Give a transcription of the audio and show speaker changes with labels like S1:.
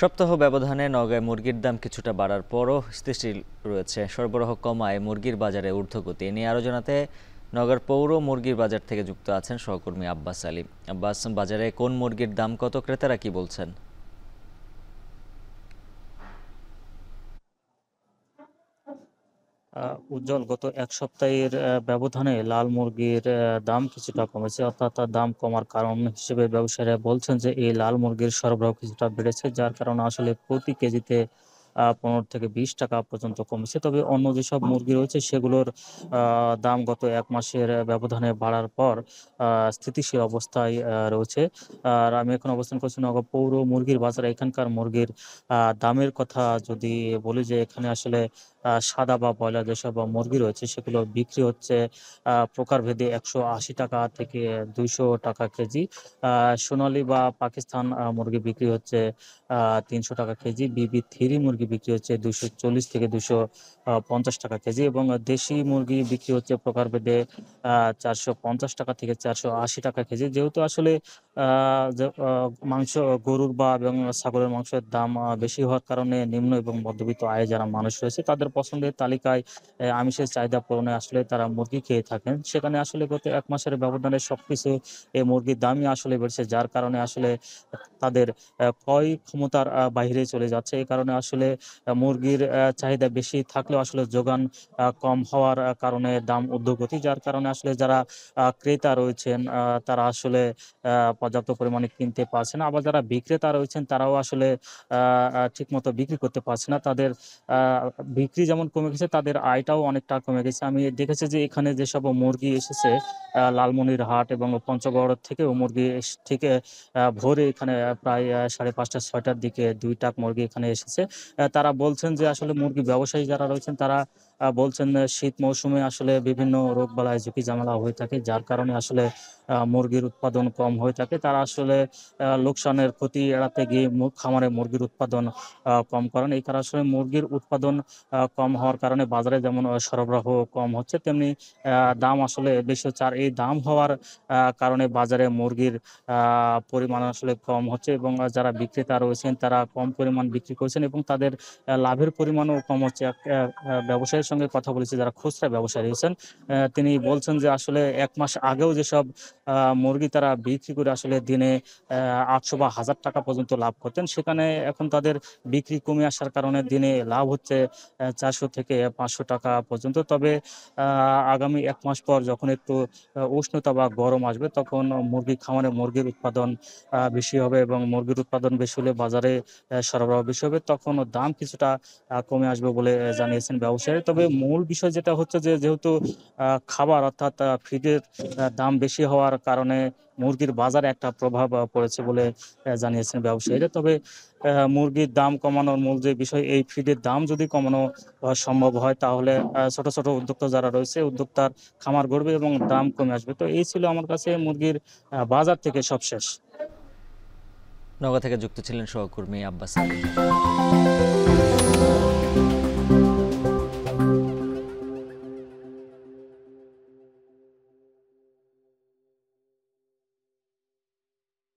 S1: সপ্তাহ ব্যবধানে নওগাঁয় মুরগির দাম কিছুটা বাড়ার পরও স্থিতিশীল রয়েছে। সরবরাহ কমায় মুরগির বাজারে ঊর্ধ্বগতি। এ নিয়ে আরও জানাতে নওগাঁর পৌর মুরগির বাজার থেকে যুক্ত আছেন সহকর্মী আব্বাস আলী। আব্বাস, বাজারে কোন মুরগির দাম কত, ক্রেতারা কি বলছেন?
S2: উজ্জ্বল, গত এক সপ্তাহের ব্যবধানে লাল মুরগির দাম কিছুটা কমেছে। অর্থাৎ তার দাম কমার কারণ হিসেবে ব্যবসায়ীরা বলছেন যে এই লাল মুরগির সরবরাহ কিছুটা বেড়েছে, যার কারণে আসলে প্রতি কেজিতে 15 থেকে 20 টাকা পর্যন্ত কমেছে। তবে অন্য যেসব মুরগি রয়েছে সেগুলোর দাম গত এক মাসের ব্যবধানে বাড়ার পর স্থিতিশীল অবস্থায় রয়েছে। আর আমি এখন অবস্থান করছি নওগাঁ পৌর মুরগির বাজারে। এখানকার মুরগির দামের কথা যদি বলি, যে এখানে আসলে সাদা বা ব্রয়লার যেসব মুরগি রয়েছে সেগুলো বিক্রি হচ্ছে প্রকারভেদে 180 টাকা থেকে 200 টাকা কেজি। সোনালী বা পাকিস্তান মুরগি বিক্রি হচ্ছে 300 টাকা কেজি। BB3 মুরগি বিক্রি হচ্ছে 240 থেকে 250 টাকা কেজি, এবং দেশি মুরগি বিক্রি হচ্ছে প্রকারভেদে 450 টাকা থেকে 480 টাকা কেজি। যেহেতু আসলে মাংস, গরুর বা এবং ছাগলের মাংসের দাম বেশি হওয়ার কারণে নিম্ন এবং মধ্যবিত্ত আয়ে যারা মানুষ রয়েছে তাদের পছন্দের তালিকায় আমিষের চাহিদা পূরণে আসলে তারা মুরগি খেয়ে থাকেন। সেখানে আসলে গত এক মাসের ব্যবধানে সবকিছু এই মুরগির দামই আসলে বেড়েছে, যার কারণে আসলে তাদের ক্রয় ক্ষমতার বাইরে চলে যাচ্ছে। এই কারণে আসলে মুরগির চাহিদা বেশি থাকলেও আসলে যোগান কম হওয়ার কারণে দাম ঊর্ধ্বগতি, যার কারণে আসলে যারা ক্রেতা রয়েছেন তারা আসলে পর্যাপ্ত পরিমাণে কিনতে পারছে না। আবার যারা বিক্রেতা রয়েছেন তারাও আসলে ঠিকমতো বিক্রি করতে পারছে না। তাদের বিক্রি যেমন কমে গেছে, তাদের আয়টাও অনেকটা কমে গেছে। আমি দেখেছি যে এখানে যেসব মুরগি এসেছে লালমনিরহাট এবং পঞ্চগড় থেকেও মুরগি থেকে ভোরে এখানে প্রায় 5:30-6টার দিকে 2 টাক মুরগি এখানে এসেছে। তারা বলছেন যে আসলে মুরগি ব্যবসায়ী যারা রয়েছেন তারা বলছেন শীত মৌসুমে আসলে বিভিন্ন রোগ বালাই ঝুঁকি ঝামেলা হয়ে থাকে, যার কারণে আসলে মুরগির উৎপাদন কম হয়ে থাকে। তারা আসলে লোকসানের ক্ষতি এড়াতে গিয়ে খামারে মুরগির উৎপাদন কম করেন। এই কারণে আসলে মুরগির উৎপাদন কম হওয়ার কারণে বাজারে যেমন সরবরাহ কম হচ্ছে, তেমনি দাম আসলে বেশি হচ্ছে। আর এই দাম হওয়ার কারণে বাজারে মুরগির পরিমাণ আসলে কম হচ্ছে, এবং যারা বিক্রেতা রয়েছেন তারা কম পরিমাণ বিক্রি করছেন এবং তাদের লাভের পরিমাণও কম হচ্ছে। এক ব্যবসায়ীর সঙ্গে কথা বলেছি যারা খুচরা ব্যবসায়ী রয়েছেন, তিনি বলছেন যে আসলে এক মাস আগেও যেসব মুরগি তারা বিক্রি করে আসলে দিনে 800 বা 1000 টাকা পর্যন্ত লাভ করতেন, সেখানে এখন তাদের বিক্রি কমে আসার কারণে দিনে লাভ হচ্ছে 400 থেকে 500 টাকা পর্যন্ত। তবে আগামী এক মাস পর যখন একটু উষ্ণতা বা গরম আসবে তখন মুরগি খামারে মুরগির উৎপাদন বেশি হবে, এবং মুরগির উৎপাদন বেশি হলে বাজারে সরবরাহ বেশি হবে, তখন দাম কিছুটা কমে আসবে বলে জানিয়েছেন ব্যবসায়ী। তবে মূল বিষয় যেটা হচ্ছে যে যেহেতু খাবার অর্থাৎ ফিডের দাম বেশি হওয়ার কারণে মুরগির বাজারে একটা প্রভাব পড়েছে বলে জানিয়েছেন ব্যবসায়ীরা। তবে মুরগির দাম কমানোর মূল যে বিষয়, এই ফিডের দাম যদি কমানো সম্ভব হয় তাহলে ছোট ছোট উদ্যোক্তা যারা রয়েছে উদ্যোক্তার খামার গড়বে এবং দাম কমে আসবে। তো এই ছিল আমার কাছে মুরগির বাজার থেকে সবশেষ।
S1: নওগাঁ থেকে যুক্ত ছিলেন সহকর্মী আব্বাস আলী।